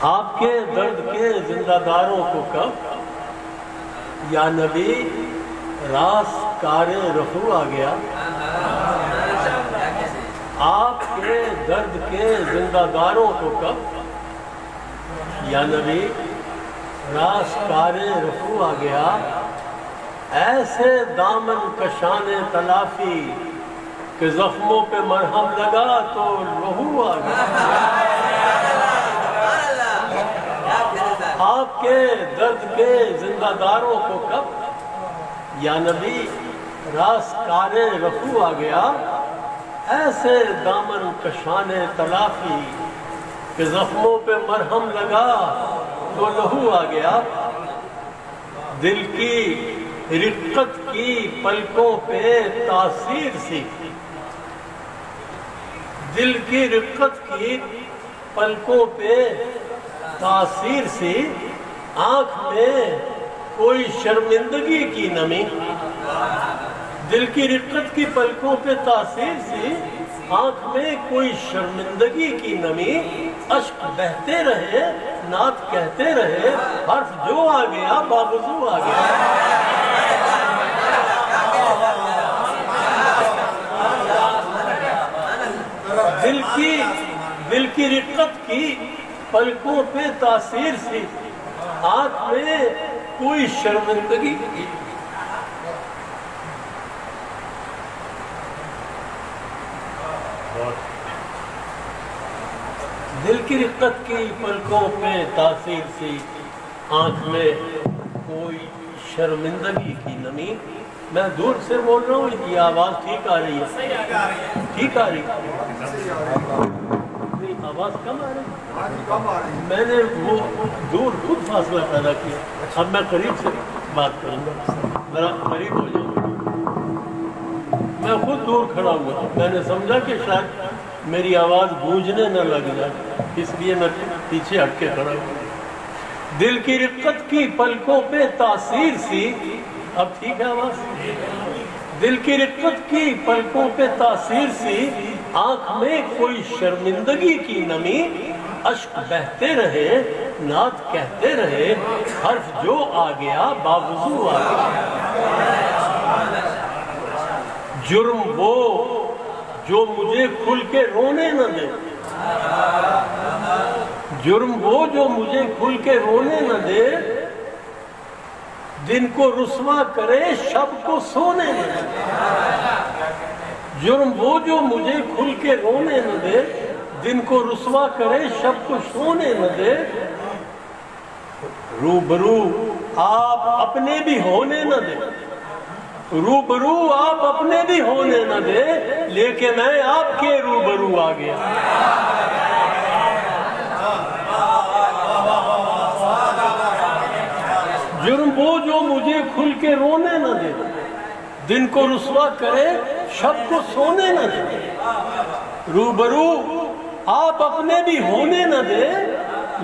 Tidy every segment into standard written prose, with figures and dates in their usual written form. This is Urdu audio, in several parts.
آپ کے درد کے زندہ داروں کو کب یا نبی راس کار رفو آ گیا؟ آپ کے درد کے زندہ داروں کو کب یا نبی راس کار رفو آ گیا؟ ایسے دامن کشان تلافی کہ زخموں پہ مرہم لگا تو لہو آ گیا۔ آپ کے درد کے زندہ داروں کو کب یا نبی راس کار رفو آ گیا؟ ایسے دامن کشان تلافی کہ زخموں پہ مرہم لگا تو لہو آ گیا۔ دل کی رقت کی پلکوں پہ تاثیر سی، دل کی رقت کی پلکوں پہ تاثیر سی، آنکھ میں کوئی شرمندگی کی نمی۔ دل کی رقت کی پلکوں پہ تاثیر سی، آنکھ میں کوئی شرمندگی کی نمی۔ اشک بہتے رہے، نعت کہتے رہے، حرف جو آ گیا باوضو آ گیا۔ دل کی رقت کی پلکوں پہ تاثیر سی، آنکھ میں کوئی شرمندگی کی۔ دل کی رقت کی پلکوں پہ تاثیر سی، آنکھ میں کوئی شرمندگی کی نمی۔ میں دور سے بول رہا ہوں، یہ آواز ٹھیک آ رہی ہے؟ ٹھیک آ رہی ہے؟ آواز کم آ رہی ہے؟ میں نے وہ دور خود فاصلہ پیدا کیا، اب میں قریب سے بات کروں گا، ذرا قریب ہو جاؤں گا۔ میں خود دور کھڑا ہوا، میں نے سمجھا کہ شاید میری آواز گونجنے نہ لگ جائے، اس لیے میں پیچھے ہٹ کے کھڑا ہوا۔ دل کی رقت کی پلکوں پہ تاثیر سی، اب ٹھیک ہے آواز؟ دل کی رقت کی پلکوں پہ تاثیر سی، آنکھ میں کوئی شرمندگی کی نمی۔ اشک بہتے رہے، نعت کہتے رہے، حرف جو آ گیا باوضو آ گیا۔ جرم وہ جو مجھے کھل کے رونے نہ دے، جرم وہ جو مجھے کھل کے رونے نہ دے، دن کو رسوا کرے شب کو سونے نہ دے۔ جرم وہ جو مجھے کھل کے رونے نہ دے، دن کو رسوا کرے شب کو سونے نہ دے۔ روبرو آپ اپنے بھی ہونے نہ دے، روبرو آپ اپنے بھی ہونے نہ دے، لیکن میں آپ کے روبرو آ گیا۔ جرم وہ جو مجھے کھل کے رونے نہ دے، دن کو رسوا کرے شب کو سونے نہ دے۔ روبرو آپ اپنے بھی ہونے نہ دے،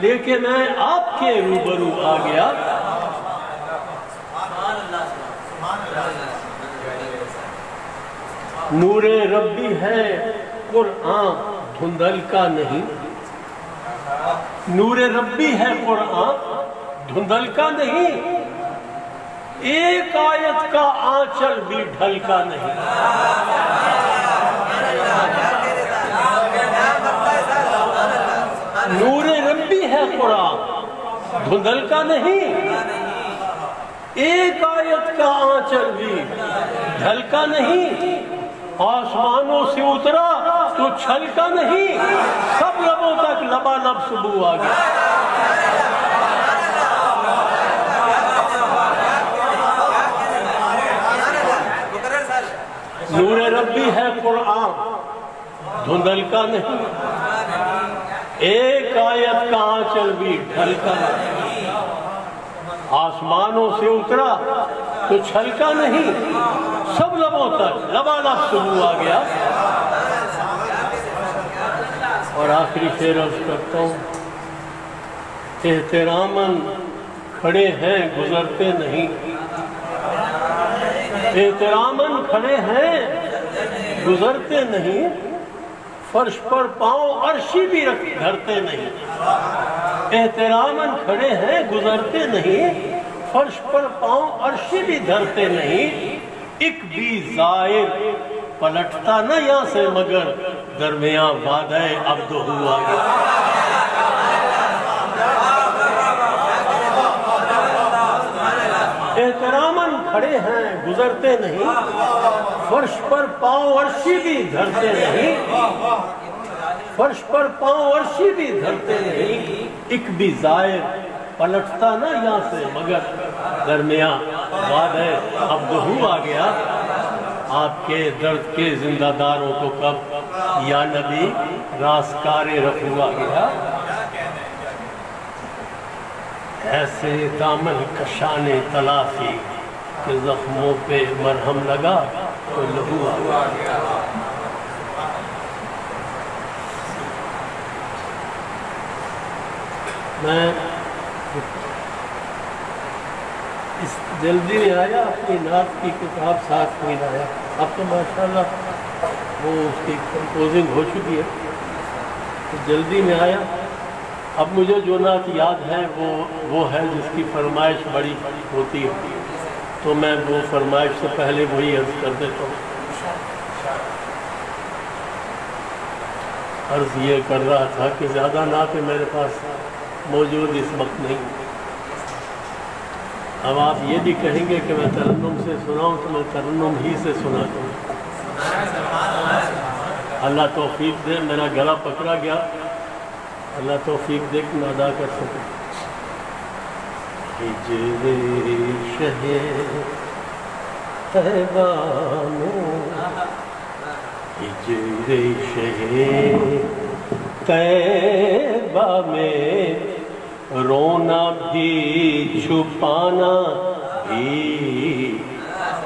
لیکن میں آپ کے روبرو آ گیا۔ نور ربی ہے قرآن دھندل کا نہیں، نور ربی ہے قرآن دھندل کا نہیں، ایک آیت کا آنچل بھی ڈھل کا نہیں۔ نور ربی ہے قرآن دھندل کا نہیں، ایک آیت کا آنچل بھی ڈھل کا نہیں۔ آسمانوں سے اترا تو چھل کا نہیں، سب لبوں تک لبالب سبو آ گیا۔ نور ربی ہے قرآن دھندل کا نہیں، ایک آیت کا آنچل بھی ڈھل کا نہیں۔ آسمانوں سے اترا تو چھل کا نہیں، سب لبوں تک لبالب سبو آ گیا۔ اور آخری شعر عرض کرتا ہوں، احتراماً کھڑے ہیں گزرتے نہیں، احتراماً کھڑے ہیں گزرتے نہیں، فرش پر پاؤں عرشی بھی دھرتے نہیں۔ احتراماً کھڑے ہیں گزرتے نہیں، فرش پر پاؤں عرشی بھی دھرتے نہیں، ایک بھی زائر پلٹتا نہ یہاں سے مگر درمیاں وعدہ عبد ہوا گیا۔ احتراماً کھڑے ہیں گزرتے نہیں، فرش پر پاؤں عرشی بھی دھرتے نہیں، فرش پر پاؤں عرشی بھی دھرتے نہیں، ایک بھی زائر پلٹتا نہ یہاں سے مگر درمیاں وعدہ عبدہو آ گیا۔ آپ کے درد کے زندہ داروں کو کب یا نبی رازکار رفو آ گیا۔ ایسے دامن کشان تلافی کہ زخموں پہ مرہم لگا تو لہو آ گیا۔ میں اس جلدی میں آیا، اپنی نعت کی کتاب ساتھ میں لایا۔ اب تو ماشاءاللہ وہ اس کی کمپوزنگ ہو چکی ہے، تو جلدی میں آیا۔ اب مجھے جو نعت یاد ہے وہ ہے جس کی فرمائش بڑی ہوتی ہے، تو میں وہ فرمائش سے پہلے وہی عرض کر دیتا ہوں۔ عرض یہ کر رہا تھا کہ زیادہ نعتیں میرے پاس موجود اس وقت نہیں۔ اب آپ یہ بھی کہیں گے کہ میں ترنم سے سناؤں تو میں ترنم ہی سے سنا کروں۔ اللہ توفیق دے، میرا گلا پکڑا گیا، اللہ توفیق دے کہ میں ادا کر سکوں۔ ہجر شہ طیبہ میں، ہجر شہ طیبہ میں، رونا بھی چھپانا بھی،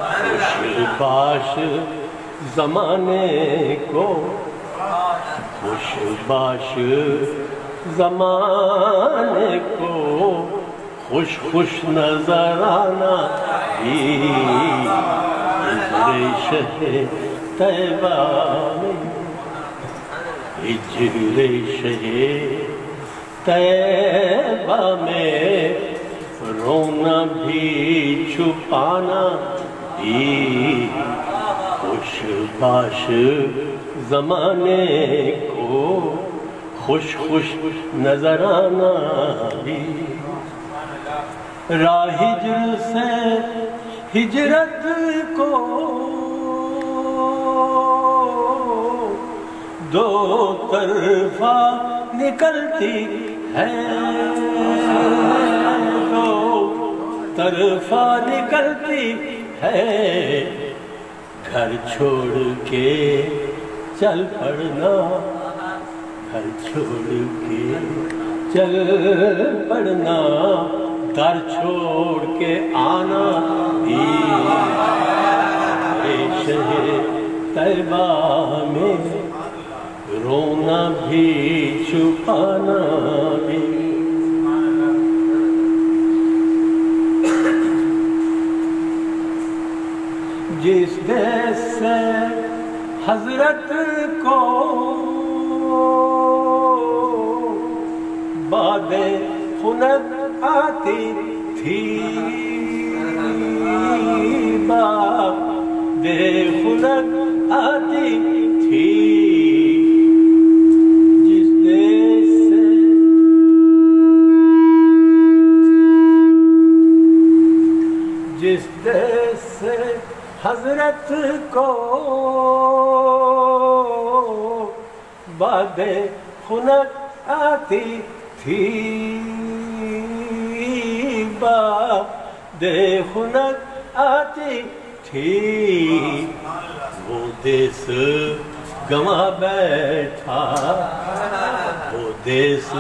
خوش باش زمانے کو، خوش باش زمانے کو، خوش خوش نظر آنا بھی، ہجر شہ طیبہ میں، ہجر شہ طیبہ میں، رونا بھی چھپانا بھی، خوش باش زمانے کو، خوش خوش نظر آنا بھی۔ راہ ہجر سے ہجرت کو دو طرفہ نکلتی ہے، دو طرفہ نکلتی ہے، گھر چھوڑ کے چل پڑنا، گھر چھوڑ کے چل پڑنا، در چھوڑ کے آنا بھی، شہ طیبہ میں، رونا بھی چھپانا بھی۔ جس دیس سے حضرت کو باد خنک آتی تھی، باد خنک آتی تھی، جس دیس سے حضرت کو باد خنک آتی تھی، باد خنک آتی تھی، وہ دیس گنوا بیٹھا، وہ دیس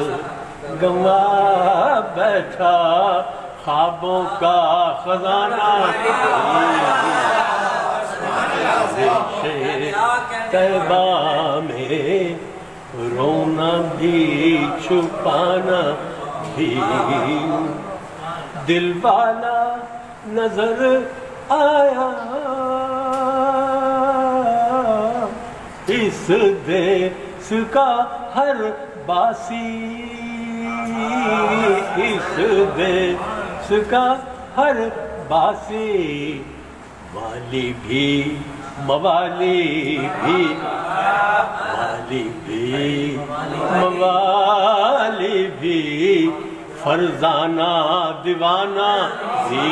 گنوا بیٹھا، خوابوں کا خزانہ طیبہ میں، رونا بھی چھپانا بھی، دل والا نظر آیا اس دیس کا ہر باسی، اس دیس کا ہر باسی، والی بھی موالی بھی، والی بھی موالی بھی، فرزانہ دیوانہ بھی،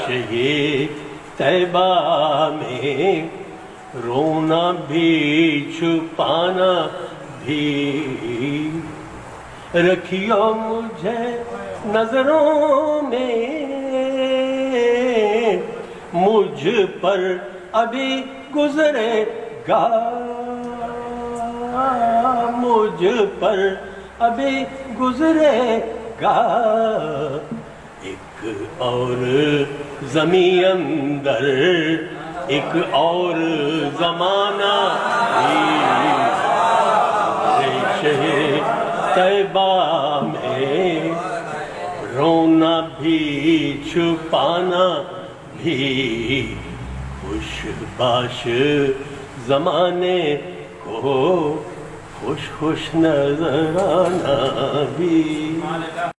شہید طیبہ میں رونا بھی چھپانا بھی، رکھیو مجھے نظروں میں، مجھ پر ابھی گزرے گا، مجھ پر ابھی گزرے گا، ایک اور زمین اندر ایک اور زمانہ بھی، شہر طیبہ میں رونا بھی چھپانا بھی، خوش باش زمانے کو خوش خوش نظر آنا بھی۔